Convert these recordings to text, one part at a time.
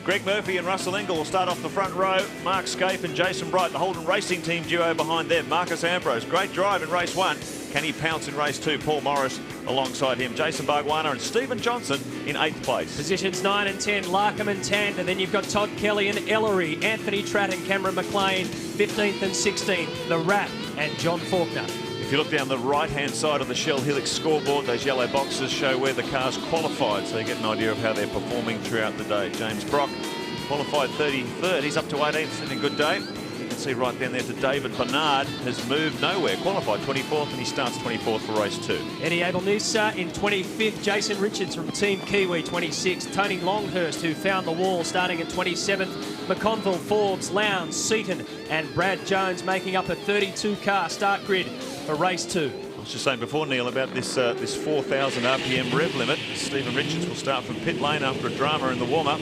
Greg Murphy and Russell Ingall will start off the front row. Mark Scaife and Jason Bright, the Holden Racing Team duo behind them. Marcus Ambrose, great drive in race 1. Can he pounce in race 2? Paul Morris alongside him. Jason Bargwanna and Stephen Johnson in 8th place. Positions 9 and 10, Larkham and Tander. Then you've got Todd Kelly and Ellery, Anthony Tratt and Cameron McLean, 15th and 16th, The Rat and John Faulkner. If you look down the right-hand side of the Shell Helix scoreboard, those yellow boxes show where the cars qualified, so you get an idea of how they're performing throughout the day. James Brock qualified 33rd. He's up to 18th in a good day. You can see right down there to David Bernard has moved nowhere. Qualified 24th and he starts 24th for race 2. Eddie Abelnusa in 25th. Jason Richards from Team Kiwi 26th. Tony Longhurst, who found the wall, starting at 27th. Mcconville, Forbes, Lowndes, Seaton and Brad Jones making up a 32-car start grid for race 2. I was just saying before, Neil, about this 4,000 RPM rev limit. Stephen Richards will start from pit lane after a drama in the warm-up.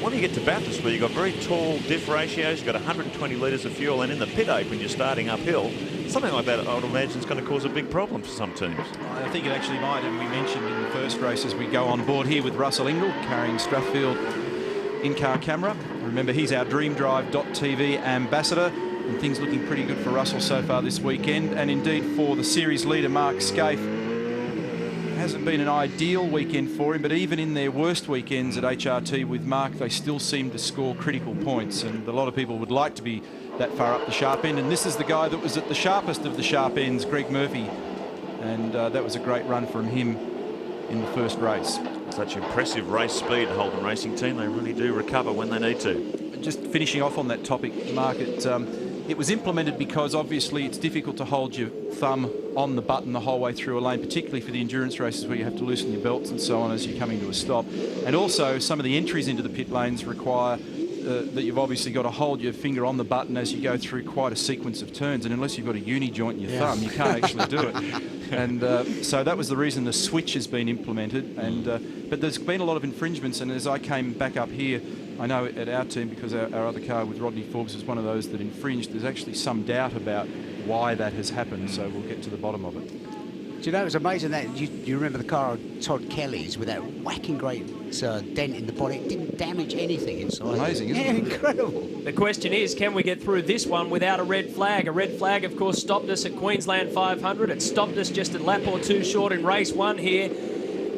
When you get to Bathurst, where you've got very tall diff ratios, you've got 120 litres of fuel, and in the pit apron you're starting uphill, something like that I would imagine is going to cause a big problem for some teams. I think it actually might, and we mentioned in the first race as we go on board here with Russell Ingall carrying Strathfield in-car camera. Remember, he's our DreamDrive.tv ambassador, and things looking pretty good for Russell so far this weekend, and indeed for the series leader Mark Scaife. Hasn't been an ideal weekend for him, but even in their worst weekends at HRT with Mark, they still seem to score critical points, and a lot of people would like to be that far up the sharp end, and this is the guy that was at the sharpest of the sharp ends, Greg Murphy, and that was a great run from him in the first race. Such impressive race speed, the Holden Racing Team. They really do recover when they need to. Just finishing off on that topic, Mark, it was implemented because obviously it's difficult to hold your thumb on the button the whole way through a lane, particularly for the endurance races where you have to loosen your belts and so on as you're coming to a stop. And also some of the entries into the pit lanes require that you've obviously got to hold your finger on the button as you go through quite a sequence of turns, and unless you've got a uni joint in your thumb, you can't actually do it. And so that was the reason the switch has been implemented. And but there's been a lot of infringements, and as I came back up here, I know at our team, because our other car with Rodney Forbes was one of those that infringed, there's actually some doubt about why that has happened, so we'll get to the bottom of it. Do you know, it was amazing that you remember the car of Todd Kelly's with that whacking great dent in the body. It didn't damage anything inside. Amazing, isn't it? Incredible. The question is, can we get through this one without a red flag? A red flag, of course, stopped us at Queensland 500. It stopped us just a lap or two short in race 1 here.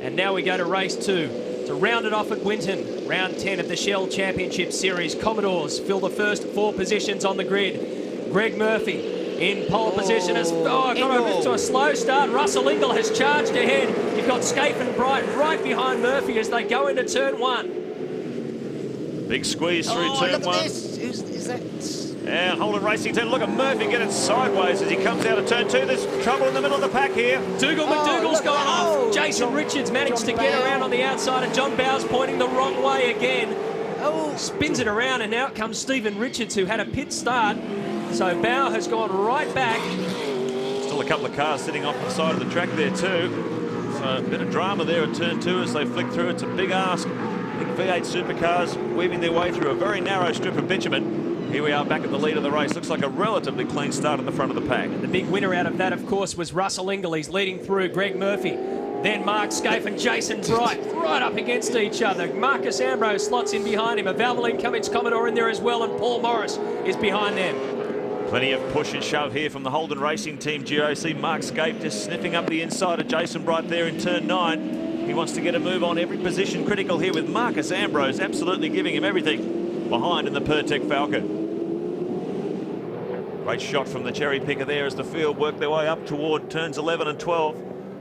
And now we go to race 2. To round it off at Winton, round 10 of the Shell Championship Series. Commodores fill the first 4 positions on the grid. Greg Murphy in pole position has got to a slow start. Russell Ingall has charged ahead. You've got Scaife and Bright right behind Murphy as they go into turn 1. Big squeeze through turn 1. Look at this. Is that... And Holden Racing Team, look at Murphy get it sideways as he comes out of turn 2. There's trouble in the middle of the pack here. Dougal McDougall's gone off. Jason Richards managed to get around on the outside, and John Bowes pointing the wrong way again. Spins it around, and now comes Stephen Richards, who had a pit start. So Bauer has gone right back. Still a couple of cars sitting off the side of the track there too. So a bit of drama there at turn 2 as they flick through. It's a big ask. Big V8 supercars weaving their way through a very narrow strip of bitumen. Here we are back at the lead of the race. Looks like a relatively clean start at the front of the pack. And the big winner out of that, of course, was Russell Ingall. He's leading through Greg Murphy. Then Mark Scaife and Jason Bright right up against each other. Marcus Ambrose slots in behind him. A Valvoline Cummins Commodore in there as well, and Paul Morris is behind them. Plenty of push and shove here from the Holden Racing Team duo. See Mark Scaife just sniffing up the inside of Jason Bright there in turn 9. He wants to get a move on every position critical here with Marcus Ambrose absolutely giving him everything behind in the Pertec Falcon. Great shot from the cherry picker there as the field worked their way up toward turns 11 and 12.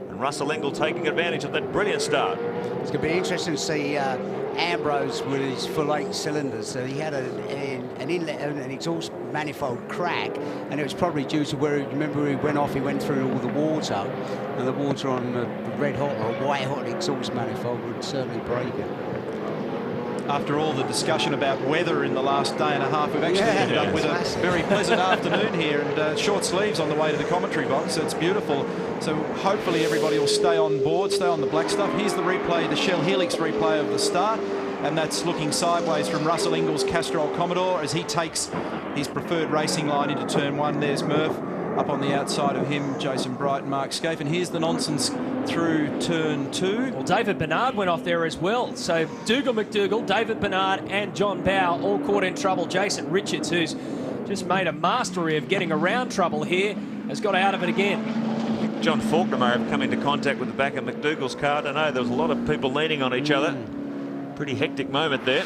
And Russell Ingall taking advantage of that brilliant start. It's going to be interesting to see Ambrose with his full 8 cylinders. So he had an inlet and an exhaust manifold crack, and it was probably due to where, remember, he went off, he went through all the water, and the water on the red hot or white hot exhaust manifold would certainly break it. After all the discussion about weather in the last day and a half, we've actually ended up with a very pleasant afternoon here, and short sleeves on the way to the commentary box, so it's beautiful. So hopefully everybody will stay on board, stay on the black stuff. Here's the replay, the Shell Helix replay of the start, and that's looking sideways from Russell Ingall's Castrol Commodore as he takes his preferred racing line into turn 1. There's Murph up on the outside of him, Jason Bright and Mark Scaife. And here's the nonsense through turn 2. Well, David Bernard went off there as well. So Dougal McDougall, David Bernard and John Bow all caught in trouble. Jason Richards, who's just made a mastery of getting around trouble here, has got out of it again. John Faulkner may have come into contact with the back of McDougall's car. I don't know, there was a lot of people leaning on each other. Pretty hectic moment there.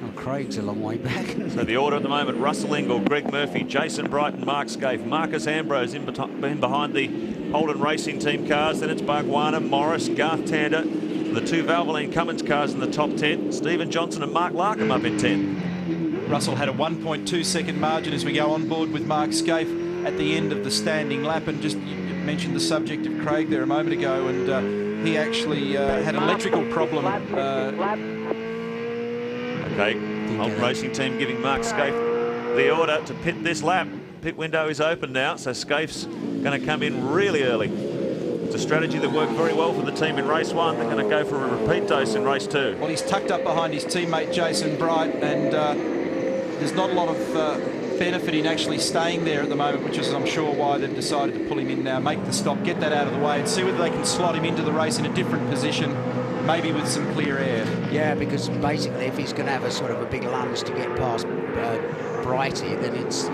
Well, Craig's a long way back. So the order at the moment: Russell Ingall, Greg Murphy, Jason Bright and Mark Scaife. Marcus Ambrose in behind the Holden Racing Team cars. Then it's Bargwana, Morris, Garth Tander. The 2 Valvoline Cummins cars in the top 10. Stephen Johnson and Mark Larkham up in 10. Russell had a 1.2 second margin as we go on board with Mark Scaife at the end of the standing lap. And just, you mentioned the subject of Craig there a moment ago, and he actually had an electrical problem. Okay, Holden Racing Team giving Mark Scaife the order to pit this lap. Pit window is open now, so Scaife's going to come in really early. It's a strategy that worked very well for the team in race 1. They're going to go for a repeat dose in race 2. Well, he's tucked up behind his teammate Jason Bright, and there's not a lot of benefit in actually staying there at the moment, which is, I'm sure, why they've decided to pull him in now, make the stop, get that out of the way, and see whether they can slot him into the race in a different position, maybe with some clear air. Yeah, because basically if he's going to have a sort of a big lunge to get past Brighty, then it's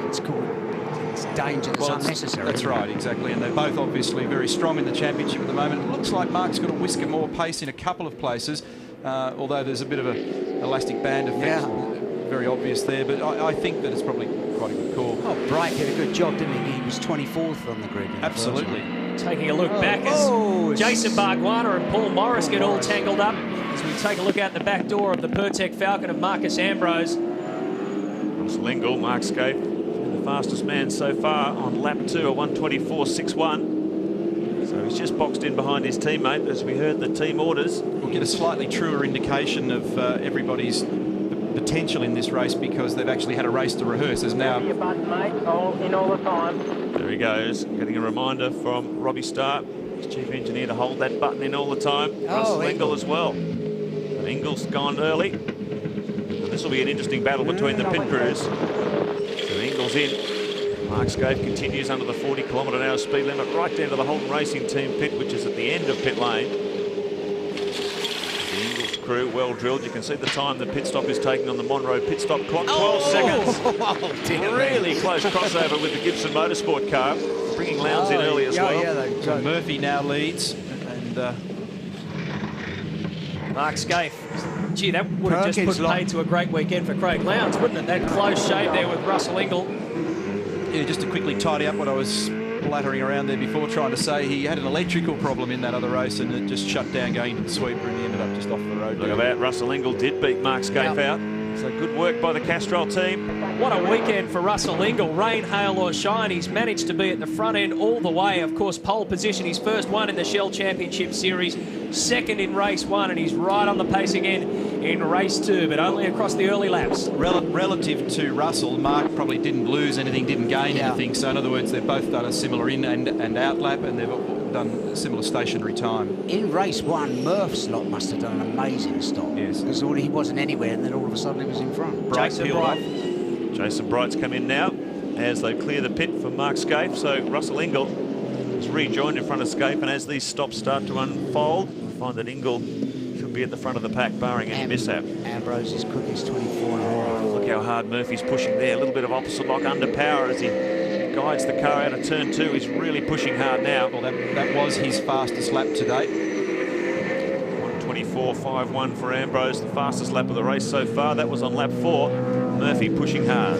danger that's unnecessary. That's right, exactly. And they're both obviously very strong in the championship at the moment. It looks like Mark's got a whisker more pace in a couple of places, although there's a bit of a elastic band effect, very obvious there. But I think that it's probably quite a good call. Oh, Bright did a good job, didn't he? He was 24th on the grid. Absolutely. Taking a look back as Jason Bargwana and Paul Morris get all tangled up as we take a look out the back door of the Pertec Falcon of Marcus Ambrose. Russell Ingall, Mark Scaife, the fastest man so far on lap 2, a 1:24.61. So he's just boxed in behind his teammate as we heard the team orders. We'll get a slightly truer indication of everybody's potential in this race because they've actually had a race to rehearse. There's now... Your button, mate. In all the time. There he goes, getting a reminder from Robbie Starr, his chief engineer, to hold that button in all the time. Russell Ingall as well. But Ingall's gone early. And this will be an interesting battle between the pit crews. So Ingall's in. Mark Scaife continues under the 40km/h speed limit right down to the Holden Racing Team pit, which is at the end of pit lane. The Ingall's crew, well drilled. You can see the time the pit stop is taking on the Monroe pit stop clock, 12 seconds. Really close crossover with the Gibson Motorsport car, bringing Lowndes in early as well. So Murphy now leads, and Mark Scaife. Gee, that would have just put paid to a great weekend for Craig Lowndes, wouldn't it? That close shave there with Russell Ingall. Yeah, just to quickly tidy up what I was blattering around there before, trying to say he had an electrical problem in that other race and it just shut down going into the sweeper and he ended up just off the road. Look at that, Russell Ingall did beat Mark Scaife out. So good work by the Castrol team. What a weekend for Russell Ingall. Rain, hail or shine, he's managed to be at the front end all the way. Of course, pole position, his first one in the Shell Championship Series, second in race 1, and he's right on the pace again in race 2, but only across the early laps. Relative to Russell, Mark probably didn't lose anything, didn't gain anything. So in other words, they've both done a similar in and out lap, and they've done a similar stationary time. In race 1, Murph's lot must have done an amazing stop. Yes. Because he wasn't anywhere, and then all of a sudden he was in front. Jason Bright. Jason Bright's come in now as they clear the pit for Mark Scaife. So Russell Ingall is rejoined in front of Scaife, and as these stops start to unfold, we find that Ingall should be at the front of the pack, barring any mishap. Ambrose is quickest, 24.5. Look how hard Murphy's pushing there. A little bit of opposite lock under power as he guides the car out of turn 2. He's really pushing hard now. Well, that was his fastest lap to date. 1:24.51 for Ambrose, the fastest lap of the race so far. That was on lap 4. Murphy pushing hard.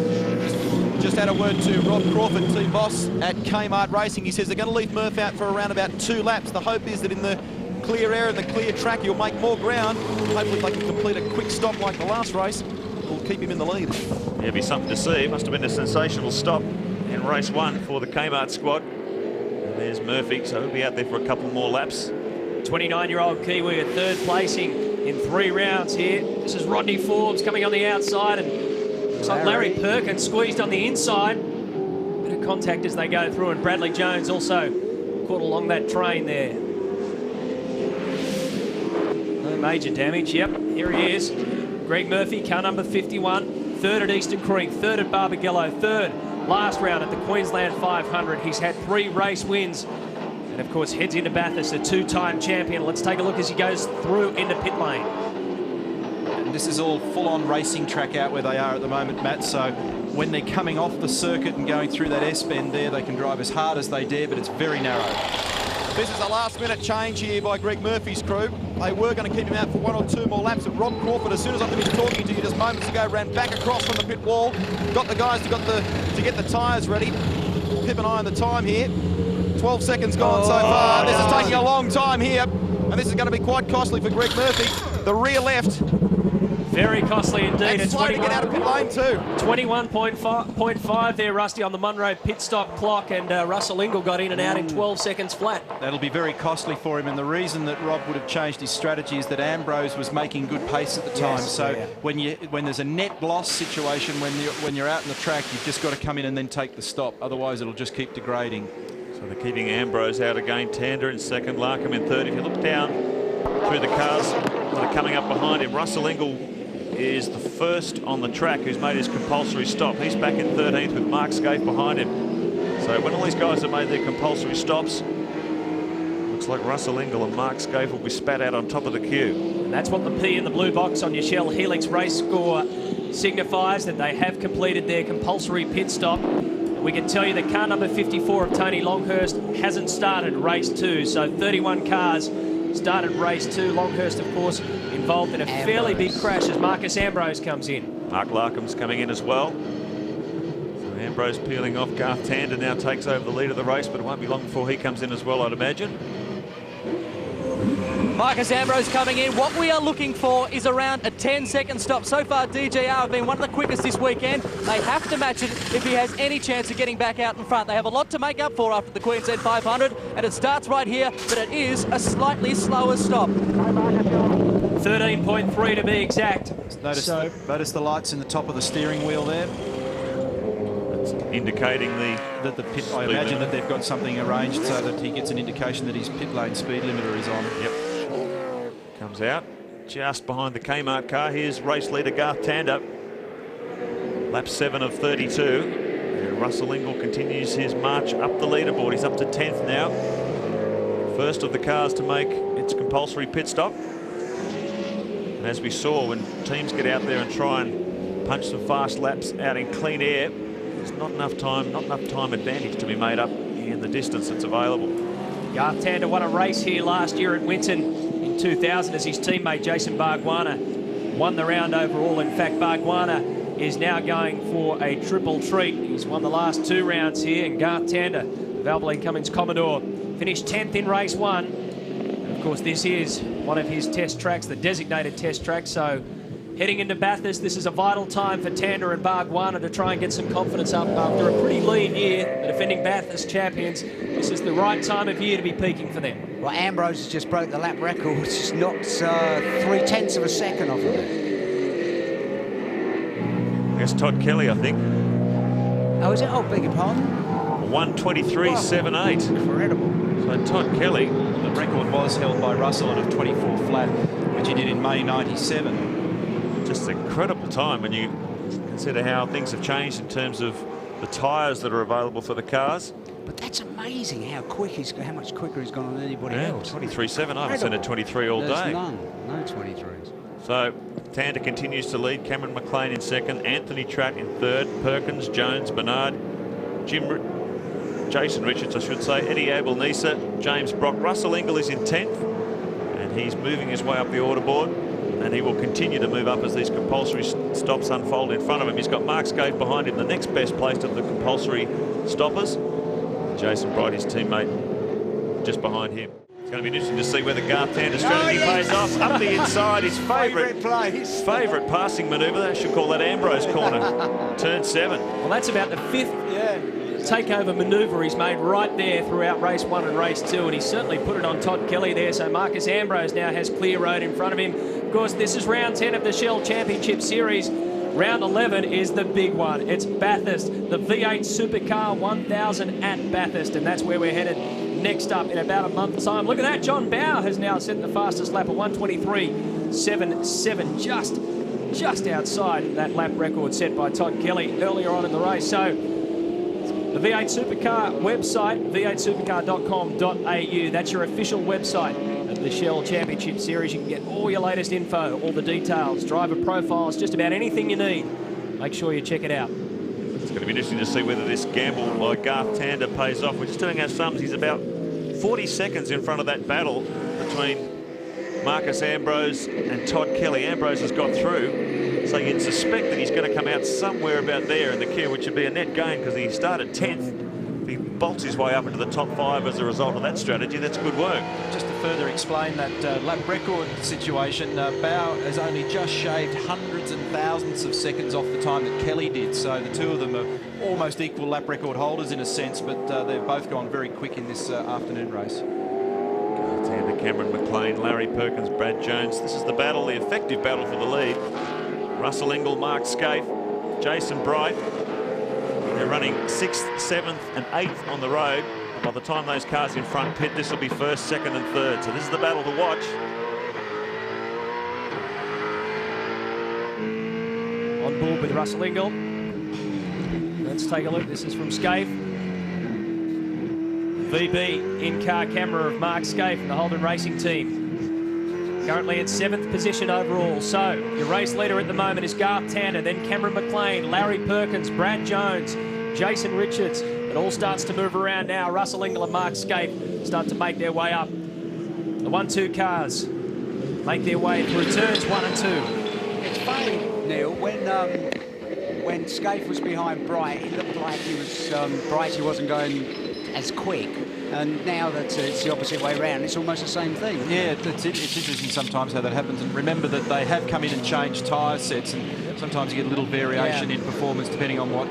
Just had a word to Rob Crawford, team boss at Kmart Racing. He says they're going to leave Murph out for around about 2 laps. The hope is that in the clear air and the clear track, he'll make more ground. Hopefully, if they can complete a quick stop like the last race, we'll keep him in the lead. Yeah, it'll be something to see. It must have been a sensational stop in race 1 for the Kmart squad. And there's Murphy, so he'll be out there for a couple more laps. 29-year-old Kiwi at third placing in 3 rounds here. This is Rodney Forbes coming on the outside, and looks like Larry Perkins squeezed on the inside. Bit of contact as they go through, and Bradley Jones also caught along that train there. No major damage. Yep, here he is. Greg Murphy, car number 51. Third at Eastern Creek, third at Barbagallo, third last round at the Queensland 500. He's had 3 race wins. And of course, heads into Bathurst, a 2-time champion. Let's take a look as he goes through into pit lane. And this is all full-on racing track out where they are at the moment, Matt. So when they're coming off the circuit and going through that S-bend there, they can drive as hard as they dare, but it's very narrow. This is a last-minute change here by Greg Murphy's crew. They were going to keep him out for 1 or 2 more laps, but Rob Crawford, as soon as I finished talking to you just moments ago, ran back across from the pit wall, got the guys to get the tyres ready. Keep an eye on the time here. 12 seconds gone so far. This is taking a long time here, and this is going to be quite costly for Greg Murphy. The rear left. Very costly indeed. And slow to get out of pit lane too. 21.5 there, Rusty, on the Munro pit stop clock, and Russell Ingall got in and out in 12 seconds flat. That'll be very costly for him, and the reason that Rob would have changed his strategy is that Ambrose was making good pace at the time. When there's a net loss situation, when you're out in the track, you've just got to come in and then take the stop. Otherwise, it'll just keep degrading. So they're keeping Ambrose out again. Tander in second, Larkham in third. If you look down through the cars that are coming up behind him, Russell Ingall is the first on the track who's made his compulsory stop. He's back in 13th with Mark Scaife behind him. So when all these guys have made their compulsory stops, looks like Russell Ingall and Mark Scaife will be spat out on top of the queue. And that's what the P in the blue box on your Shell Helix race score signifies, that they have completed their compulsory pit stop. We can tell you that car number 54 of Tony Longhurst hasn't started race 2. So 31 cars started race 2. Longhurst, of course, involved in a fairly big crash as Marcus Ambrose comes in. Mark Larkham's coming in as well. So Ambrose peeling off. Garth Tander now takes over the lead of the race, but it won't be long before he comes in as well, I'd imagine. Marcus Ambrose coming in. What we are looking for is around a 10-second stop. So far, DJR have been one of the quickest this weekend. They have to match it if he has any chance of getting back out in front. They have a lot to make up for after the Queensland 500, and it starts right here, but it is a slightly slower stop. 13.3 to be exact. Notice the lights in the top of the steering wheel there. That's indicating that the pit. I imagine that they've got something arranged so that he gets an indication that his pit lane speed limiter is on. Yep. Comes out just behind the Kmart car. Here's race leader Garth Tander. Lap 7 of 32. And Russell Ingall continues his march up the leaderboard. He's up to 10th now. First of the cars to make its compulsory pit stop. And as we saw, when teams get out there and try and punch some fast laps out in clean air, there's not enough time advantage to be made up in the distance that's available. Garth Tander won a race here last year at Winton in 2000 as his teammate Jason Bargwanna won the round overall. In fact, Bargwanna is now going for a triple treat. He's won the last 2 rounds here, and Garth Tander, Valvoline Cummins Commodore, finished 10th in race 1. And of course, this is one of his test tracks, the designated test track. So heading into Bathurst, this is a vital time for Tander and Bargwanna to try and get some confidence up after a pretty lean year. The defending Bathurst champions, this is the right time of year to be peaking for them. Well, Ambrose has just broke the lap record. Just knocked 0.3 of a second off of it. I guess Todd Kelly, I think. Oh, is it? Oh, beg your pardon. 1:23.78. Incredible. So Todd Kelly. The record was held by Russell at a 24 flat, which he did in May '97. Just an incredible time when you consider how things have changed in terms of the tyres that are available for the cars. But that's amazing how much quicker he's gone than anybody else. 23.7. I haven't seen a 23 all day. No 23s. So Tander continues to lead. Cameron McLean in second. Anthony Tratt in third. Perkins, Jones, Bernard, Jason Richards, I should say. Eddie Abel-Nisa, James Brock. Russell Ingall is in 10th, and he's moving his way up the order board. And he will continue to move up as these compulsory stops unfold in front of him. He's got Mark Scaife behind him, the next best placed of the compulsory stoppers. Jason Bright, his teammate, just behind him. It's going to be interesting to see whether Garth Tander's strategy pays off. Up the inside, his favourite passing manoeuvre. They should call that Ambrose corner. Turn 7. Well, that's about the 5th takeover manoeuvre he's made right there throughout race 1 and race 2, and he's certainly put it on Todd Kelly there. So Marcus Ambrose now has clear road in front of him. Of course, this is round 10 of the Shell Championship Series. Round 11 is the big one. It's Bathurst, the V8 Supercar 1000 at Bathurst, and that's where we're headed next up in about a month's time. Look at that, John Bowe has now set the fastest lap of 1:23.77, just outside that lap record set by Todd Kelly earlier on in the race. So The V8 Supercar website, v8supercar.com.au. That's your official website of the Shell Championship Series. You can get all your latest info, all the details, driver profiles, just about anything you need. Make sure you check it out. It's going to be interesting to see whether this gamble by Garth Tander pays off. We're just doing our sums. He's about 40 seconds in front of that battle between Marcus Ambrose and Todd Kelly. Ambrose has got through, so you'd suspect that he's going to come out somewhere about there in the queue, which would be a net gain because he started 10th. If he bolts his way up into the top 5 as a result of that strategy, that's good work. Just to further explain that lap record situation, Bow has only just shaved hundreds and thousands of seconds off the time that Kelly did, so the two of them are almost equal lap record holders in a sense, but they've both gone very quick in this afternoon race. Tander, Cameron McLean, Larry Perkins, Brad Jones. This is the battle, the effective battle for the lead. Russell Ingall, Mark Scaife, Jason Bright. They're running 6th, 7th and 8th on the road. By the time those cars in front pit, this will be 1st, 2nd and 3rd. So this is the battle to watch. On board with Russell Ingall. Let's take a look. This is from Scaife. VB in-car camera of Mark Scaife and the Holden Racing team. Currently in 7th position overall. So your race leader at the moment is Garth Tander, then Cameron McLean, Larry Perkins, Brad Jones, Jason Richards. It all starts to move around now. Russell Ingall and Mark Scaife start to make their way up. The 1-2 cars make their way through turns 1 and 2. It's funny, Neil, when Scaife was behind Bright, it looked like he was Brighty wasn't going as quick, and now that it's the opposite way around, it's almost the same thing. Yeah, it's interesting sometimes how that happens, and remember that they have come in and changed tyre sets, and sometimes you get a little variation in performance depending on what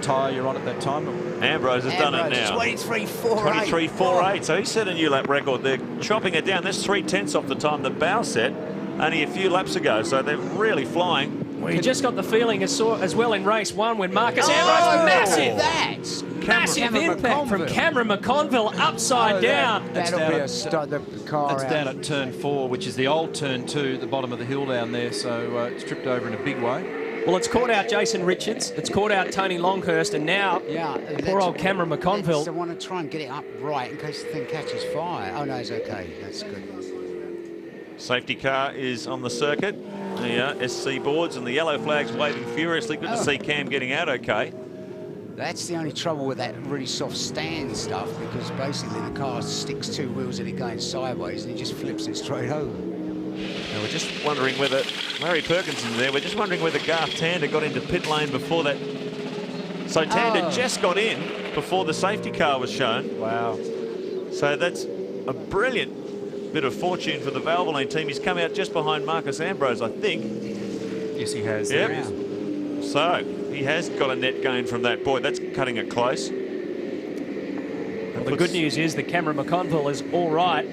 tyre you're on at that time. Ambrose has done it now. 23.48. 23.48, so he set a new lap record. They're chopping it down. That's 3/10 off the time that Bow set only a few laps ago, so they're really flying. Well, you just got the feeling as well in race 1 when Marcus Ambrose, massive impact from Cameron Mcconville upside down. That'll be a start the car It's down at turn 4, which is the old turn 2 at the bottom of the hill down there, so it's tripped over in a big way. Well, it's caught out Jason Richards, it's caught out Tony Longhurst, and now poor old Cameron McConville. I want to try and get it up right in case the thing catches fire. Oh no, it's okay. That's good. Safety car is on the circuit. The SC boards and the yellow flags waving furiously. Good to see Cam getting out okay. That's the only trouble with that really soft stand stuff, because basically the car sticks 2 wheels in it going sideways and it just flips it straight over. Now we're just wondering whether Larry Perkins is there. We're just wondering whether Garth Tander got into pit lane before that. So Tander just got in before the safety car was shown. Wow. So that's a brilliant bit of fortune for the Valvoline team. He's come out just behind Marcus Ambrose, I think. Yes, he has. Yep. So he has got a net gain from that. Boy, that's cutting it close. Well, the good news is that Cameron McConville is all right.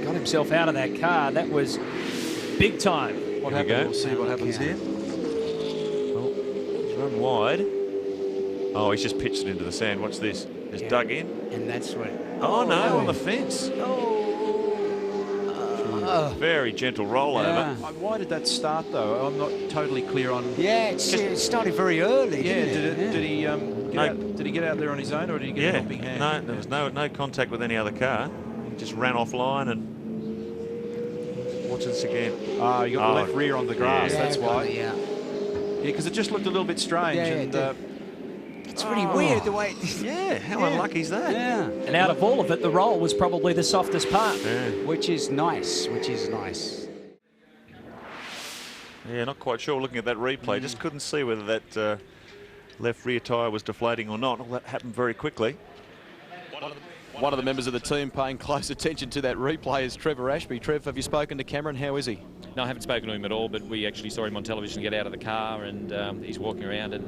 Got himself out of that car. That was big time. What happened? We'll see what happens here. Well, he's run wide. Oh, he's just pitched it into the sand. Watch this. Just dug in. And that's right. Oh, no, on the fence. Very gentle rollover. Why did that start, though? I'm not totally clear on. Yeah, it started very early. Did he get out there on his own, or did he get a helping hand? No, there was no contact with any other car. He just ran offline and watch this again. Ah, you got the left rear on the grass. That's why. Yeah, because it just looked a little bit strange. It's really weird the way. How unlucky is that? Yeah. And out of all of it, the roll was probably the softest part. Yeah. Which is nice. Yeah, not quite sure looking at that replay. Just couldn't see whether that left rear tyre was deflating or not. All that happened very quickly. One of the members of the team paying close attention to that replay is Trevor Ashby. Trev, have you spoken to Cameron? How is he? No, I haven't spoken to him at all, but we actually saw him on television get out of the car, and he's walking around, and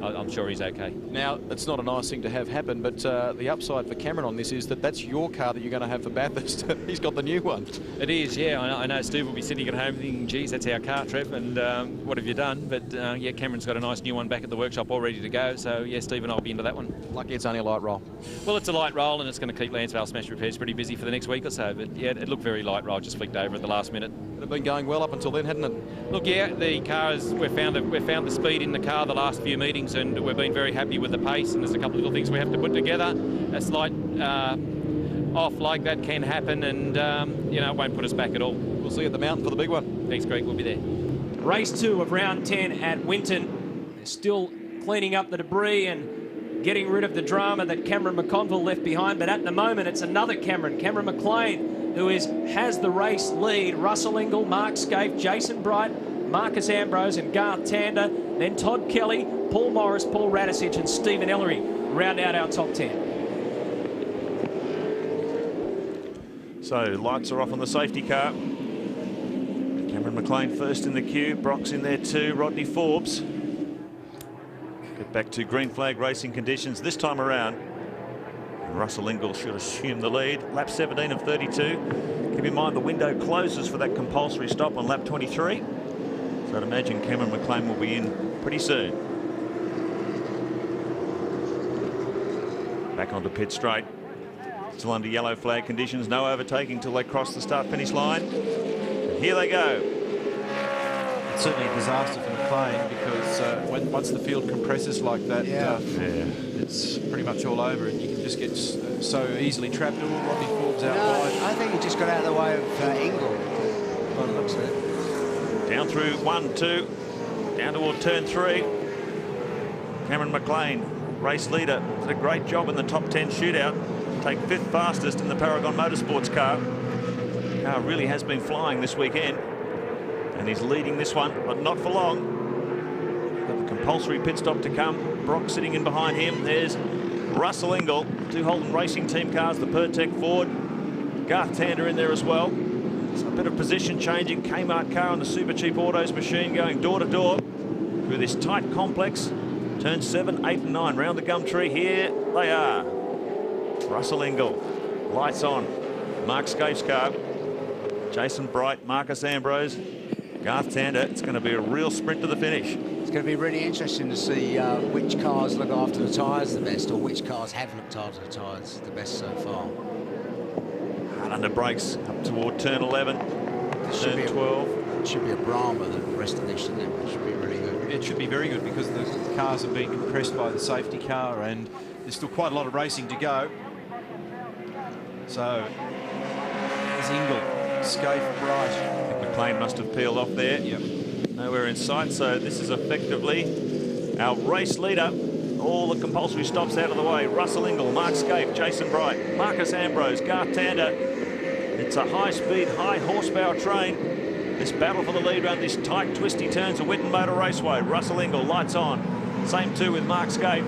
I'm sure he's okay. Now, it's not a nice thing to have happen, but the upside for Cameron on this is that that's your car that you're going to have for Bathurst. He's got the new one. It is, yeah. I know Steve will be sitting at home thinking, geez, that's our car, Trev, and what have you done? But yeah, Cameron's got a nice new one back at the workshop all ready to go, so yeah, Steve and I will be into that one. Lucky it's only a light roll. Well, it's a light roll, and it's going to keep Lancevale Smash Repairs pretty busy for the next week or so, but yeah, it looked very light roll, just flicked over at the last minute. It's been going well. well up until then, hadn't it? Look, yeah, the cars, we've found the speed in the car the last few meetings, and we've been very happy with the pace, and there's a couple of little things we have to put together. A slight off like that can happen, and you know, it won't put us back at all. We'll see you at the mountain for the big one. Thanks, Greg, we'll be there. Race 2 of round 10 at Winton. They're still cleaning up the debris and getting rid of the drama that Cameron Mcconville left behind, but at the moment it's another Cameron McLean, who has the race lead. Russell Ingall, Mark Scaife, Jason Bright, Marcus Ambrose and Garth Tander, then Todd Kelly, Paul Morris, Paul Radisich and Stephen Ellery round out our top 10. So lights are off on the safety car. Cameron McLean first in the queue. Brock's in there too. Rodney Forbes. Get back to green flag racing conditions this time around. And Russell Ingall should assume the lead. Lap 17 of 32. Keep in mind the window closes for that compulsory stop on lap 23. So I'd imagine Cameron McLean will be in pretty soon. Back onto pit straight. Still under yellow flag conditions. No overtaking till they cross the start-finish line. And here they go. It's certainly a disaster for McLean because once the field compresses like that, it's pretty much all over, and you can just get so easily trapped. Rodney Forbes out wide. I think he just got out of the way of Ingall. By the looks of it. Down through 1, 2, down toward turn 3. Cameron McLean, race leader, did a great job in the top 10 shootout. Take 5th fastest in the Paragon Motorsports car. The car really has been flying this weekend. And he's leading this one, but not for long. Got the compulsory pit stop to come. Brock sitting in behind him. There's Russell Ingall. 2 Holden Racing Team cars, the Pertec Ford. Garth Tander in there as well. So a bit of position changing. Kmart car on the Super Cheap Autos machine going door to door through this tight complex. Turn 7, 8 and 9 round the Gumtree. Here they are. Russell Ingall, lights on. Mark Scaife's car. Jason Bright, Marcus Ambrose, Garth Tander. It's going to be a real sprint to the finish. It's going to be really interesting to see which cars look after the tyres the best, or which cars have looked after the tyres the best so far. Hard under brakes up toward turn 11, turn 12. It should be a Brahma the rest of this, shouldn't it? It should be really good. It should be very good because the cars have been compressed by the safety car, and there's still quite a lot of racing to go. So there's Ingall, Scaife, Bright. I think McLean must have peeled off there. Yep. Nowhere in sight. So this is effectively our race leader. All the compulsory stops out of the way. Russell Ingall, Mark Scaife, Jason Bright, Marcus Ambrose, Garth Tander. It's a high-speed, high-horsepower train. This battle for the lead around this tight, twisty turns of Winton Motor Raceway. Russell Ingall, lights on. Same too with Mark Scaife.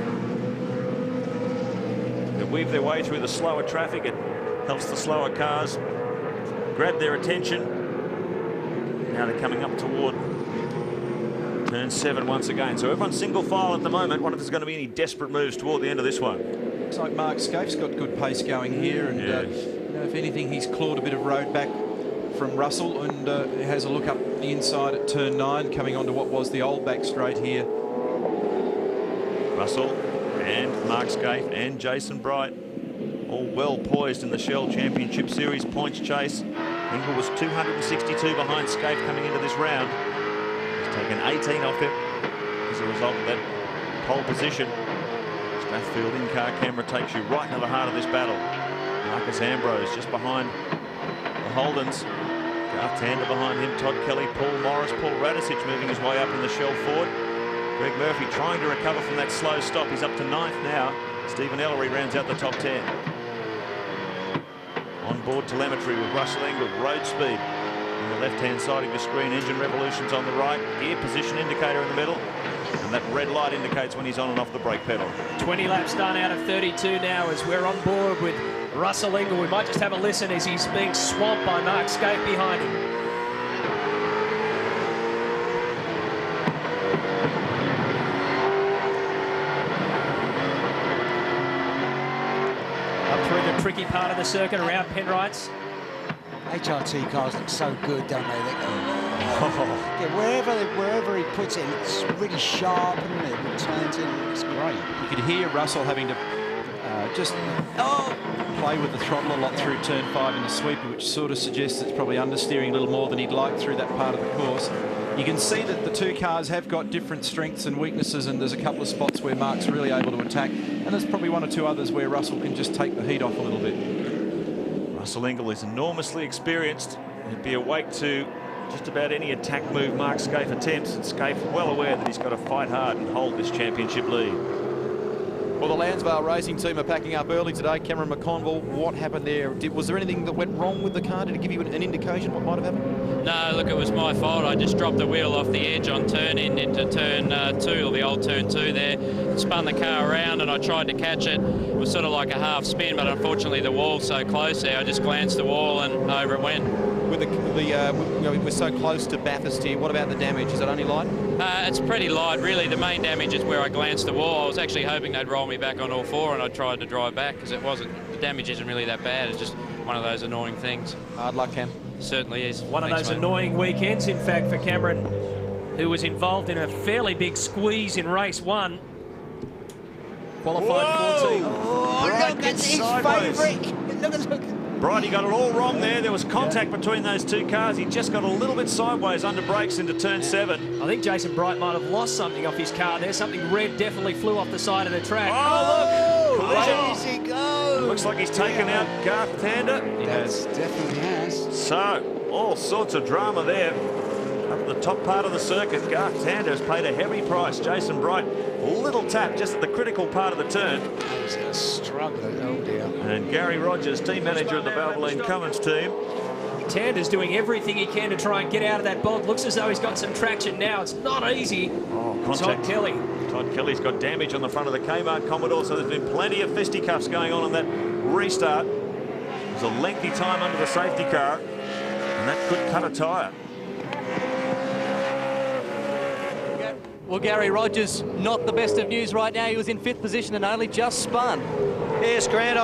They weave their way through the slower traffic. It helps the slower cars grab their attention. Now they're coming up toward turn 7 once again. So everyone's single file at the moment. Wonder if there's going to be any desperate moves toward the end of this one. Looks like Mark Scaife's got good pace going here, and you know, if anything, he's clawed a bit of road back from Russell, and has a look up the inside at turn 9, coming onto what was the old back straight here. Russell and Mark Scaife and Jason Bright, all well poised in the Shell Championship Series points chase. Ingall was 262 behind Scaife coming into this round. He's taken 18 off him as a result of that pole position. Strathfield in-car camera takes you right into the heart of this battle. Marcus Ambrose just behind the Holdens. Garth Tander behind him, Todd Kelly, Paul Morris, Paul Radisich moving his way up in the Shell Ford. Greg Murphy trying to recover from that slow stop. He's up to 9th now. Stephen Ellery rounds out the top 10. On-board telemetry with Russell Ingall, road speed on the left-hand side of your screen, engine revolutions on the right, gear position indicator in the middle, and that red light indicates when he's on and off the brake pedal. 20 laps done out of 32 now as we're on board with Russell Ingall. We might just have a listen as he's being swamped by Mark Scaife behind him. Tricky part of the circuit around Penrite's. HRT cars look so good, don't they? Yeah, wherever he puts it, it's really sharp, and it turns in. It's great. You could hear Russell having to just play with the throttle a lot through turn 5 in the sweeper, which sort of suggests it's probably understeering a little more than he'd like through that part of the course. You can see that the two cars have got different strengths and weaknesses, and there's a couple of spots where Mark's really able to attack, and there's probably one or two others where Russell can just take the heat off a little bit. Russell Ingall is enormously experienced. He'd be awake to just about any attack move Mark Skaife attempts, and Skaife well aware that he's got to fight hard and hold this championship lead. Well, the Lansvale racing team are packing up early today. Cameron Mcconville, what happened there? Was there anything that went wrong with the car? Did it give you an indication what might have happened? No, look, it was my fault. I just dropped the wheel off the edge on turn in into turn 2, or the old turn 2 there. Spun the car around and I tried to catch it. It was sort of like a half spin, but unfortunately the wall's so close there. I just glanced the wall and over it went. We're so close to Bathurst here. What about the damage? Is it only light? It's pretty light, really. The main damage is where I glanced the wall. I was actually hoping they'd roll me back on all four, and I tried to drive back because the damage isn't really that bad. It's just one of those annoying things. Hard luck, Cam. Certainly is. One of those annoying weekends, in fact, for Cameron, who was involved in a fairly big squeeze in race 1. Qualified 14. Oh, look at his favourite. Look. Brighty got it all wrong there. There was contact between those two cars. He just got a little bit sideways under brakes into turn 7. I think Jason Bright might have lost something off his car there. Something red definitely flew off the side of the track. Oh, look! Where Collision. does he go? Looks like he's taken out Garth Tander. Definitely has. So, all sorts of drama there. Up the top part of the circuit, Garth Tander has paid a heavy price. Jason Bright, little tap just at the critical part of the turn. He's going to struggle. Oh, dear. And Gary Rogers, team manager of the Valvoline Cummins team. Tander's doing everything he can to try and get out of that bog. Looks as though he's got some traction now. It's not easy. Oh, contact. Todd Kelly. Todd Kelly's got damage on the front of the Kmart Commodore, so there's been plenty of fisticuffs going on that restart. There's a lengthy time under the safety car, and that could cut a tyre. Well, Gary Rogers, not the best of news right now. He was in 5th position and only just spun. Yes, Grant,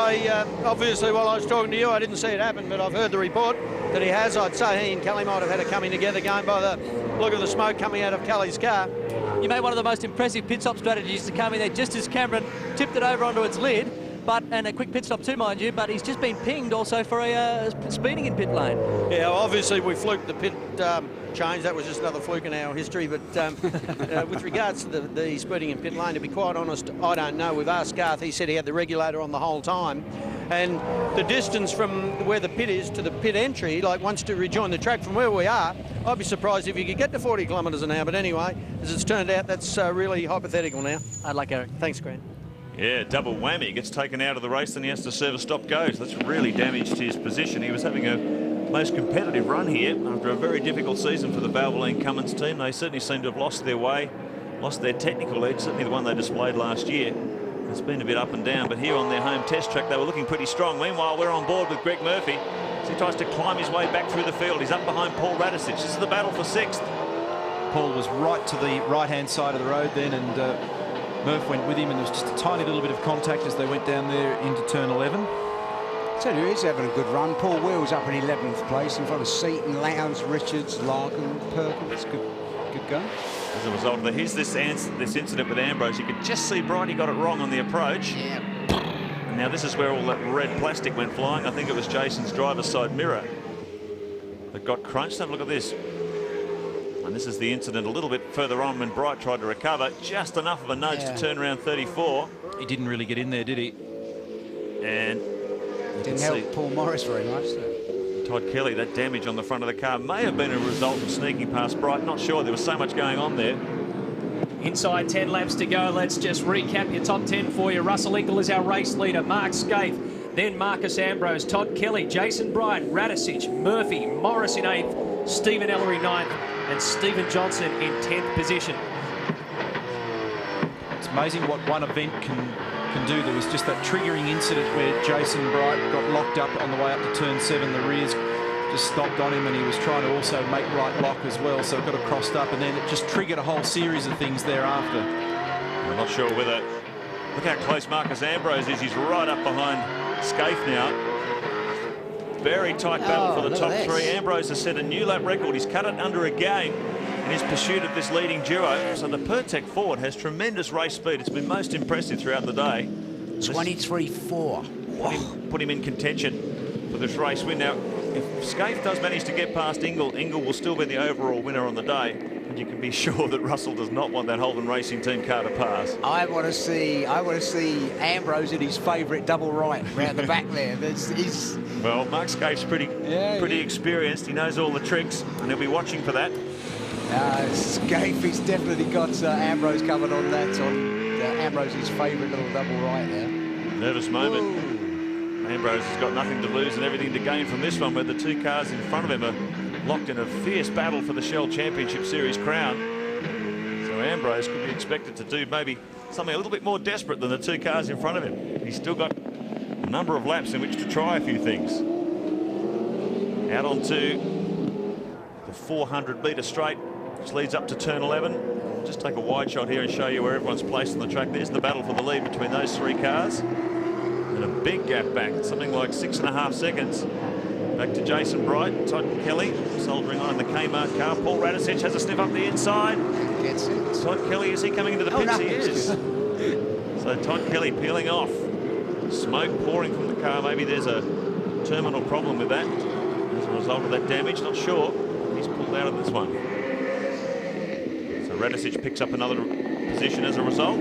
obviously while I was talking to you, I didn't see it happen, but I've heard the report that he has. I'd say he and Kelly might have had a coming together game by the look of the smoke coming out of Kelly's car. You made one of the most impressive pit stop strategies to come in there just as Cameron tipped it over onto its lid. And a quick pit stop too, mind you, but he's just been pinged also for a speeding in pit lane. Yeah, obviously we fluked the pit change. That was just another fluke in our history. But with regards to the speeding in pit lane, to be quite honest, I don't know. We've asked Garth. He said he had the regulator on the whole time. And the distance from where the pit is to the pit entry, like once to rejoin the track from where we are, I'd be surprised if you could get to 40 kilometres an hour. But anyway, as it's turned out, that's really hypothetical now. I'd like Eric. Thanks, Grant. Yeah, double whammy. He gets taken out of the race, then he has to serve a stop-go. So that's really damaged his position. He was having a most competitive run here after a very difficult season for the Valvoline Cummins team. They certainly seem to have lost their way, lost their technical edge, certainly the one they displayed last year. It's been a bit up and down, but here on their home test track, they were looking pretty strong. Meanwhile, we're on board with Greg Murphy as he tries to climb his way back through the field. He's up behind Paul Radisich. This is the battle for 6th. Paul was right to the right-hand side of the road then, and Murph went with him, and there was just a tiny little bit of contact as they went down there into turn 11. I tell you, he's having a good run. Paul Wheel's up in 11th place in front of Seaton, Lowndes, Richards, Larkin, Perkins. Good go. As a result of that, here's this incident with Ambrose. You could just see Brighty got it wrong on the approach. Yeah. And now this is where all that red plastic went flying. I think it was Jason's driver's side mirror that got crunched. Have a look at this. And this is the incident a little bit further on when Bright tried to recover. Just enough of a nudge to turn around 34. He didn't really get in there, did he? And didn't help Paul Morris very much. Todd Kelly, that damage on the front of the car may have been a result of sneaking past Bright. Not sure. There was so much going on there. Inside 10 laps to go. Let's just recap your top 10 for you. Russell Ingall is our race leader. Mark Skaife, then Marcus Ambrose, Todd Kelly, Jason Bright, Radisich, Murphy, Morris in 8th, Stephen Ellery 9th, and Stephen Johnson in 10th position. It's amazing what one event can do. There was just that triggering incident where Jason Bright got locked up on the way up to turn 7. The rears just stopped on him, and he was trying to also make right lock as well, so it got it crossed up, and then it just triggered a whole series of things thereafter. I'm not sure whether... Look how close Marcus Ambrose is. He's right up behind Skaife now. Very tight battle for the top 3. Ambrose has set a new lap record. He's cut it under a game in his pursuit of this leading duo. So the Pertec Ford has tremendous race speed. It's been most impressive throughout the day. 23.4. Put him in contention for this race win. Now, if Scaife does manage to get past Ingle will still be the overall winner on the day. And you can be sure that Russell does not want that Holden Racing Team car to pass. I want to see Ambrose in his favourite double right round the back there. Well, Mark Scaife's pretty experienced. He knows all the tricks, and he'll be watching for that. Scaife has definitely got Ambrose covered on that, on Ambrose's favourite little double right there. Nervous moment. Whoa. Ambrose has got nothing to lose and everything to gain from this one, where the two cars in front of him are locked in a fierce battle for the Shell Championship Series crown. So Ambrose could be expected to do maybe something a little bit more desperate than the two cars in front of him. He's still got a number of laps in which to try a few things. Out onto the 400-metre straight, which leads up to turn 11. I'll just take a wide shot here and show you where everyone's placed on the track. There's the battle for the lead between those three cars. And a big gap back, something like 6.5 seconds. Back to Jason Bright, Todd Kelly soldering on the Kmart car. Paul Radisich has a sniff up the inside. Gets it. Todd Kelly, is he coming into the pits? No. He is. So Todd Kelly peeling off. Smoke pouring from the car. Maybe there's a terminal problem with that as a result of that damage. Not sure. He's pulled out of this one. So Radisich picks up another position as a result.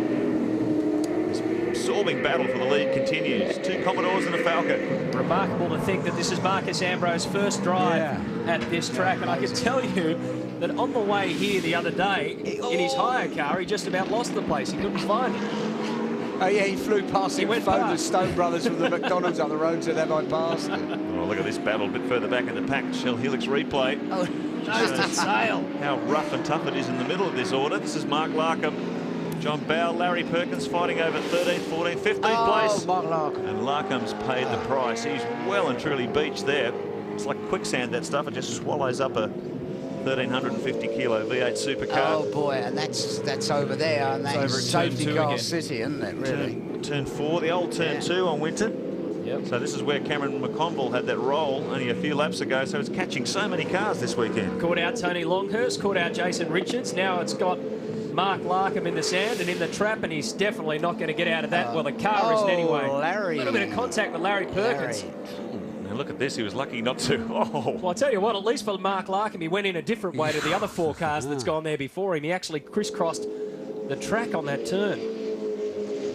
Absorbing battle for the lead continues. Two Commodores and a Falcon. Remarkable to think that this is Marcus Ambrose's first drive at this track, and I can tell you that on the way here the other day, in his hire car, he just about lost the place. He couldn't find it. Oh yeah, he flew past him. He went phoned the past. Stone Brothers from the McDonald's up the road and said, have I passed it? Oh, look at this battle a bit further back in the pack. Shell Helix replay. Oh, Just a sail. How rough and tough it is in the middle of this order. This is Mark Larkham, John Bow, Larry Perkins fighting over 13th, 14th, 15th place. Mark Larkham. And Larkham's paid the price. He's well and truly beached there. It's like quicksand, that stuff. It just swallows up a 1,350 kilo V8 supercar. Oh boy, and that's over there, and that's over at turn safety 2 car again. city, isn't it? Really? Turn 4, the old turn 2 on Winton. Yep. So this is where Cameron Mcconville had that roll only a few laps ago. So it's catching so many cars this weekend. Caught out Tony Longhurst, caught out Jason Richards. Now it's got Mark Larkham in the sand and in the trap, and he's definitely not going to get out of that. Well, the car isn't anyway. Larry. A little bit of contact with Larry Perkins. Now look at this. He was lucky not to. Oh. Well, I'll tell you what, at least for Mark Larkham, he went in a different way to the other four cars that's gone there before him. He actually crisscrossed the track on that turn.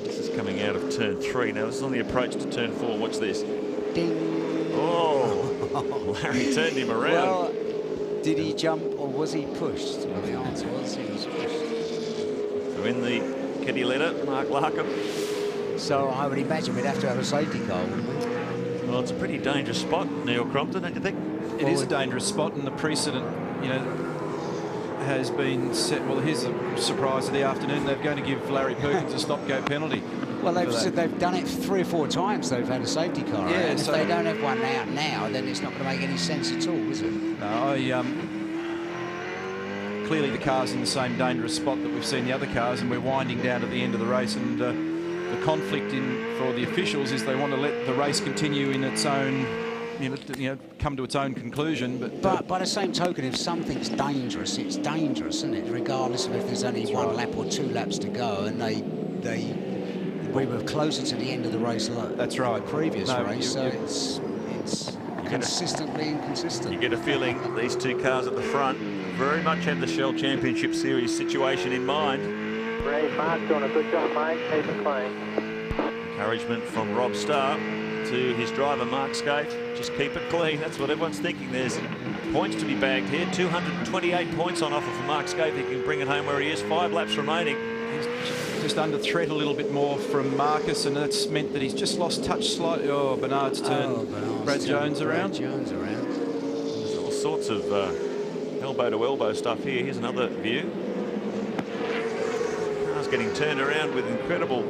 This is coming out of turn 3. Now this is on the approach to turn 4. Watch this. Ding. Oh, Larry turned him around. Well, did he jump or was he pushed? Well, the answer was he was pushed. So in the kitty litter, Mark Larkham. So I would imagine we'd have to have a safety car, wouldn't we? Well, it's a pretty dangerous spot, Neil Crompton, don't you think? It is a dangerous spot, and the precedent, you know, has been set. Well, here's a surprise of the afternoon. They're going to give Larry Perkins a stop-go penalty. Well, they've said they've done it 3 or 4 times. They've had a safety car. Yeah, and so if they don't have one out now, then it's not going to make any sense at all, is it? No, clearly the car's in the same dangerous spot that we've seen the other cars, and we're winding down to the end of the race. And the conflict for the officials is they want to let the race continue in its own, you know, come to its own conclusion. But by the same token, if something's dangerous, it's dangerous, isn't it? Regardless of if there's only one lap or 2 laps to go, and we were closer to the end of the race. That's right. The previous race, so it's consistently inconsistent. You get a feeling that these two cars at the front very much have the Shell Championship Series situation in mind. Ray, Mark's doing a good job, mate. Keep it clean. Encouragement from Rob Starr to his driver, Mark Scaife. Just keep it clean. That's what everyone's thinking. There's points to be bagged here. 228 points on offer for Mark Scaife. He can bring it home where he is. 5 laps remaining. He's just under threat a little bit more from Marcus, and that's meant that he's just lost touch slightly. Oh, Bernard's turned Brad Jones around. There's all sorts of elbow to elbow stuff here. Here's another view. Car's getting turned around with incredible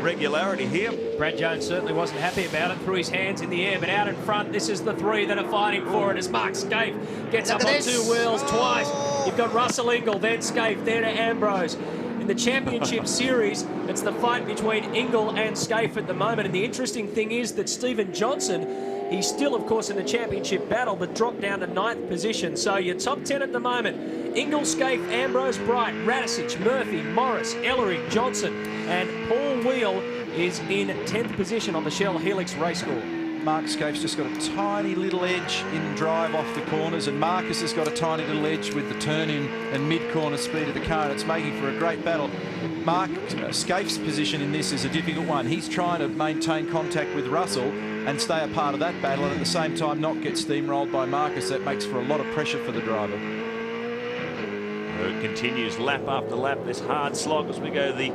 regularity here. Brad Jones certainly wasn't happy about it. Threw his hands in the air, but out in front, this is the 3 that are fighting for it as Mark Scaife gets up on 2 wheels twice. You've got Russell Ingle, then Scaife, then Ambrose. In the championship series, it's the fight between Ingle and Scaife at the moment. And the interesting thing is that Stephen Johnson He's still, of course, in the championship battle, but dropped down to 9th position. So your top 10 at the moment: Ingle, Scaife, Ambrose, Bright, Radisich, Murphy, Morris, Ellery, Johnson, and Paul Wheel is in 10th position on the Shell Helix race score. Mark Scaife's just got a tiny little edge in drive off the corners, and Marcus has got a tiny little edge with the turn-in and mid-corner speed of the car, and it's making for a great battle. Mark Scaife's position in this is a difficult one. He's trying to maintain contact with Russell and stay a part of that battle, and at the same time not get steamrolled by Marcus. That makes for a lot of pressure for the driver. It continues lap after lap, this hard slog as we go the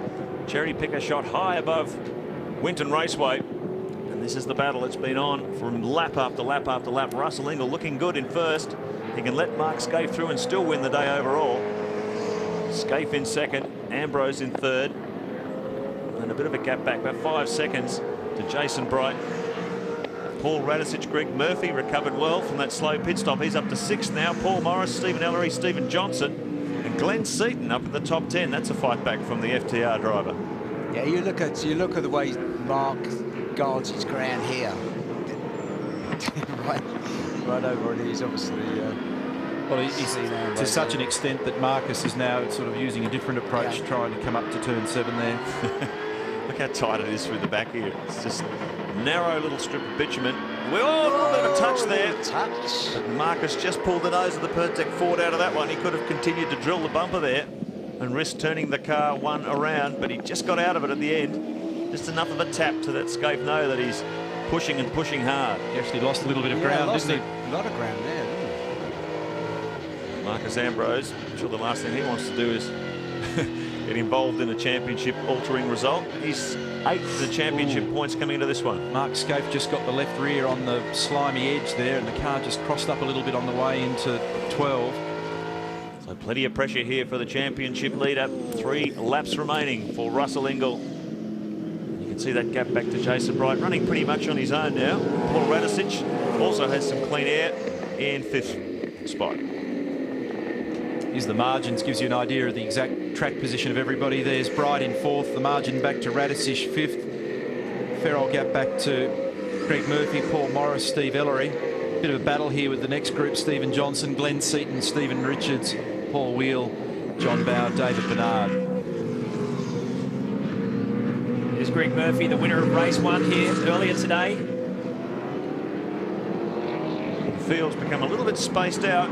cherry picker shot high above Winton Raceway. And this is the battle it's been on from lap after lap after lap. Russell Ingle looking good in first. He can let Mark Scaife through and still win the day overall. Scaife in second, Ambrose in third. And a bit of a gap back, about 5 seconds to Jason Bright. Paul Radisich, Greg Murphy recovered well from that slow pit stop. He's up to 6th now. Paul Morris, Stephen Ellery, Stephen Johnson, and Glenn Seaton up in the top 10. That's a fight back from the FTR driver. Yeah, you look at the way Mark guards his ground here. right over it. He's obviously. Well, he's to such an extent that Marcus is now sort of using a different approach, trying to come up to turn 7 there. Look how tight it is through the back here. It's just narrow little strip of bitumen. Well, a little bit of a touch there. But Marcus just pulled the nose of the Pertec Ford out of that one. He could have continued to drill the bumper there and risk turning the car one around, but he just got out of it at the end. Just enough of a tap to let Scaife know that he's pushing and pushing hard. He actually lost a little bit of ground, didn't he? A lot of ground there, didn't he? Marcus Ambrose, I'm sure the last thing he wants to do is get involved in a championship altering result. He's 8th the championship points coming into this one. Mark Scaife just got the left rear on the slimy edge there, and the car just crossed up a little bit on the way into 12. So plenty of pressure here for the championship leader. 3 laps remaining for Russell Ingle. You can see that gap back to Jason Bright, running pretty much on his own now. Paul Radisich also has some clean air in 5th spot. Here's the margins, gives you an idea of the exact track position of everybody. There's Bright in 4th, the margin back to Radisich 5th. Farrell gap back to Greg Murphy, Paul Morris, Steve Ellery. Bit of a battle here with the next group: Stephen Johnson, Glenn Seaton, Stephen Richards, Paul Wheel, John Bowe, David Bernard. Here's Greg Murphy, the winner of race 1 here earlier today. The field's become a little bit spaced out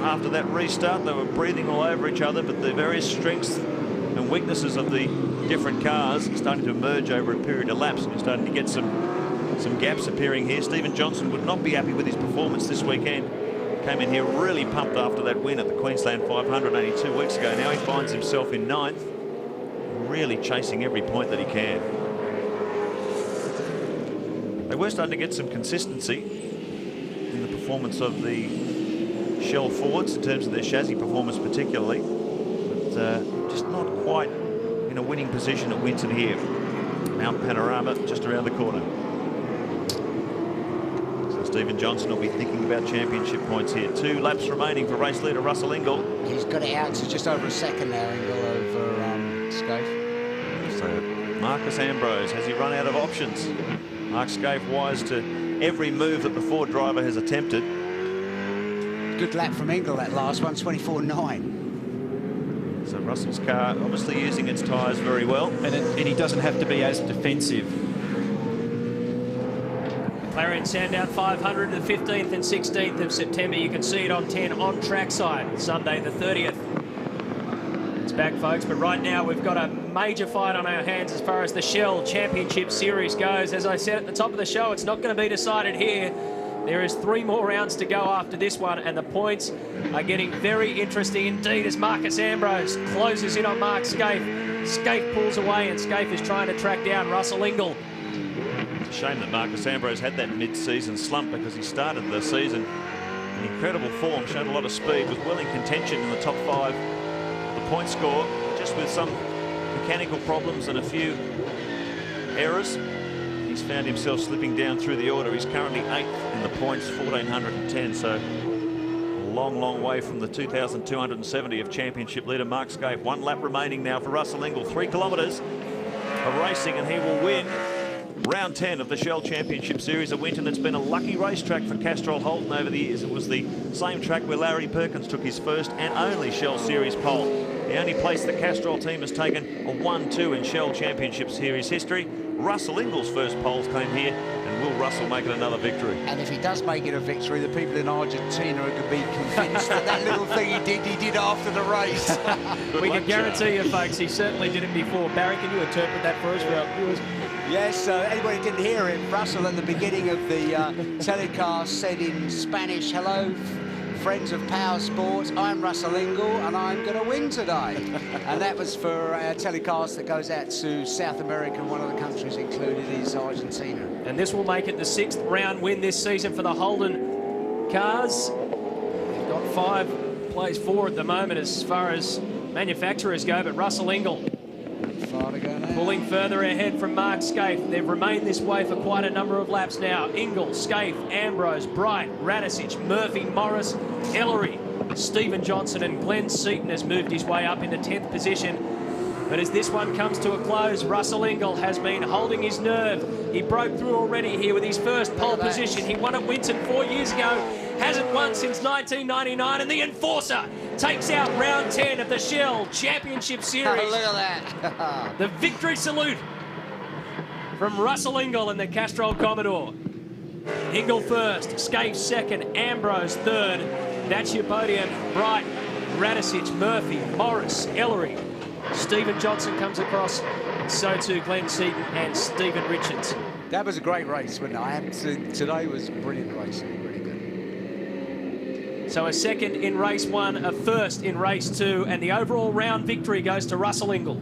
after that restart. They were breathing all over each other, but the various strengths and weaknesses of the different cars are starting to emerge over a period of laps, and you're starting to get some gaps appearing here. Stephen Johnson would not be happy with his performance this weekend. Came in here really pumped after that win at the Queensland 500 only 2 weeks ago. Now he finds himself in 9th, really chasing every point that he can. They were starting to get some consistency in the performance of the Shell Fords in terms of their chassis performance particularly, but just not quite in a winning position at Winton here. Mount Panorama just around the corner. So Stephen Johnson will be thinking about championship points here. 2 laps remaining for race leader Russell Ingle. He's got it out to just over a second now, Ingle over Scaife. So Marcus Ambrose, has he run out of options? Mark Scaife wise to every move that the Ford driver has attempted. Good lap from Ingle, that last one, 24.9. So Russell's car obviously using its tyres very well. And he doesn't have to be as defensive. Clarion Sandown 500, the 15th and 16th of September. You can see it on 10 on trackside, Sunday the 30th. It's back, folks, but right now we've got a major fight on our hands as far as the Shell Championship Series goes. As I said at the top of the show, it's not going to be decided here. There is 3 more rounds to go after this one, and the points are getting very interesting indeed as Marcus Ambrose closes in on Mark Scaife. Scaife pulls away, and Scaife is trying to track down Russell Ingle. It's a shame that Marcus Ambrose had that mid-season slump, because he started the season in incredible form, showed a lot of speed, was well in contention in the top 5 of the point score, just with some mechanical problems and a few errors. He's found himself slipping down through the order. He's currently 8th in the points, 1,410. So a long, long way from the 2,270 of championship leader Mark Scaife. 1 lap remaining now for Russell Ingle. 3 kilometres of racing, and he will win Round 10 of the Shell Championship Series at Winton. It's been a lucky racetrack for Castrol Holton over the years. It was the same track where Larry Perkins took his first and only Shell Series pole. The only place the Castrol team has taken a 1-2 in Shell Championship Series history. Russell Ingall's first poles came here, and will Russell make it another victory? And if he does make it a victory, the people in Argentina are going to be convinced that that little thing he did after the race. We can guarantee you, folks, he certainly did it before. Barry, can you interpret that for us for our viewers? Yes, anybody who didn't hear it, Russell at the beginning of the telecast said in Spanish, "Hello, friends of power sports, I'm Russell Ingall and I'm going to win today." And that was for a telecast that goes out to South America, and one of the countries included is Argentina. And this will make it the 6th round win this season for the Holden cars. They've got 5, plays 4 at the moment as far as manufacturers go, but Russell Ingall pulling further ahead from Mark Scaife. They've remained this way for quite a number of laps now. Ingall, Scaife, Ambrose, Bright, Radisich, Murphy, Morris, Ellery, Stephen Johnson, and Glenn Seaton has moved his way up into 10th position. But as this one comes to a close, Russell Ingall has been holding his nerve. He broke through already here with his first pole position. He won at Winton 4 years ago, hasn't won since 1999, and the Enforcer takes out round 10 of the Shell Championship Series. Oh, look at that. The victory salute from Russell Ingall and the Castrol Commodore. Ingall first, Scaife second, Ambrose third. That's your podium. Bright, Radisich, Murphy, Morris, Ellery. Stephen Johnson comes across, and so too Glenn Seaton and Stephen Richards. That was a great race, wasn't it? I have to, today was brilliant racing, really good. So a second in race 1, a first in race 2, and the overall round victory goes to Russell Ingall.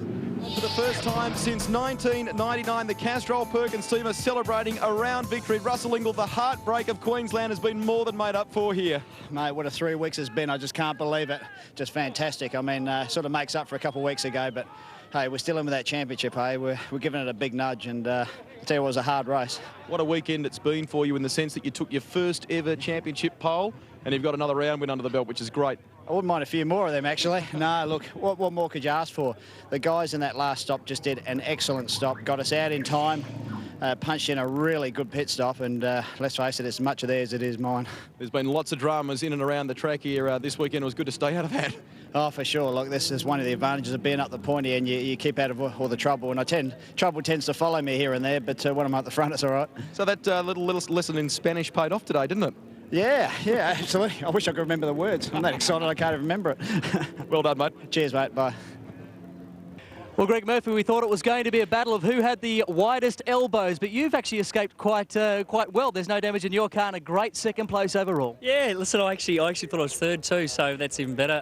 For the first time since 1999, the Castrol Perkins team are celebrating a round victory. Russell Ingall, the heartbreak of Queensland, has been more than made up for here. Mate, what a 3 weeks has been. I just can't believe it. Just fantastic. I mean, sort of makes up for a couple of weeks ago, but hey, we're still in with that championship, hey? We're giving it a big nudge, and I'll tell you, it was a hard race. What a weekend it's been for you in the sense that you took your first ever championship pole and you've got another round win under the belt, which is great. I wouldn't mind a few more of them, actually. No, look, what more could you ask for? The guys in that last stop just did an excellent stop, got us out in time, punched in a really good pit stop, and let's face it, it's much of theirs as it is mine. There's been lots of dramas in and around the track here this weekend. It was good to stay out of that. Oh, for sure. Look, this is one of the advantages of being up the pointy, and you keep out of all the trouble. And trouble tends to follow me here and there, but when I'm at the front, it's all right. So that little lesson in Spanish paid off today, didn't it? Yeah, absolutely. I wish I could remember the words. I'm that excited I can't even remember it. Well done, mate. Cheers, mate. Bye. Well, Greg Murphy, we thought it was going to be a battle of who had the widest elbows, but you've actually escaped quite well. There's no damage in your car and a great second place overall. Yeah, listen, I actually thought I was third too, so that's even better.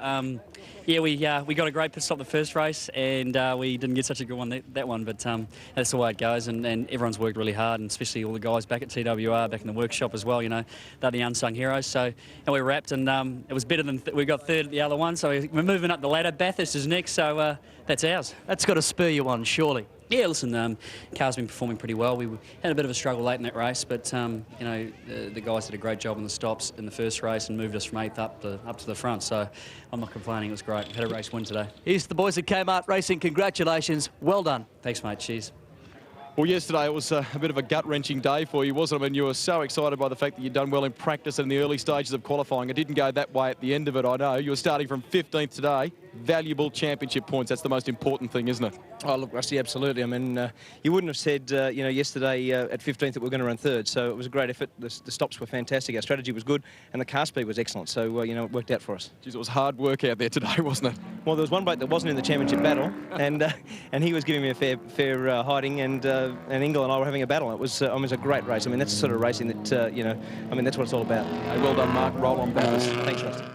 Yeah, we got a great pit stop the first race, and we didn't get such a good one that one, but that's the way it goes, and everyone's worked really hard, and especially all the guys back at TWR, back in the workshop as well, you know, they're the unsung heroes. So, and we wrapped, and it was better than we got third at the other one, so we're moving up the ladder. Bathurst is next, so that's ours. That's got to spur you on, surely. Yeah, listen, car's been performing pretty well. We had a bit of a struggle late in that race, but you know, the guys did a great job on the stops in the first race and moved us from 8th up to the front. So I'm not complaining. It was great. Had a race win today. Here's to the boys at Kmart Racing. Congratulations. Well done. Thanks, mate. Cheers. Well, yesterday it was a bit of a gut-wrenching day for you, wasn't it? I mean, you were so excited by the fact that you'd done well in practice and in the early stages of qualifying. It didn't go that way at the end of it, I know. You were starting from 15th today. Valuable championship points. That's the most important thing, isn't it? Oh, look, Rusty, absolutely. I mean, you wouldn't have said, you know, yesterday at 15th that we're going to run third. So it was a great effort. The stops were fantastic. Our strategy was good, and the car speed was excellent. So, you know, it worked out for us. Jeez, it was hard work out there today, wasn't it? Well, there was one bloke that wasn't in the championship battle, and he was giving me a fair hiding, and Ingall and I were having a battle. It was, I mean, it was a great race. I mean, that's the sort of racing that, you know, I mean, that's what it's all about. Hey, well done, Mark. Roll on, Bathurst. Thanks, Rusty.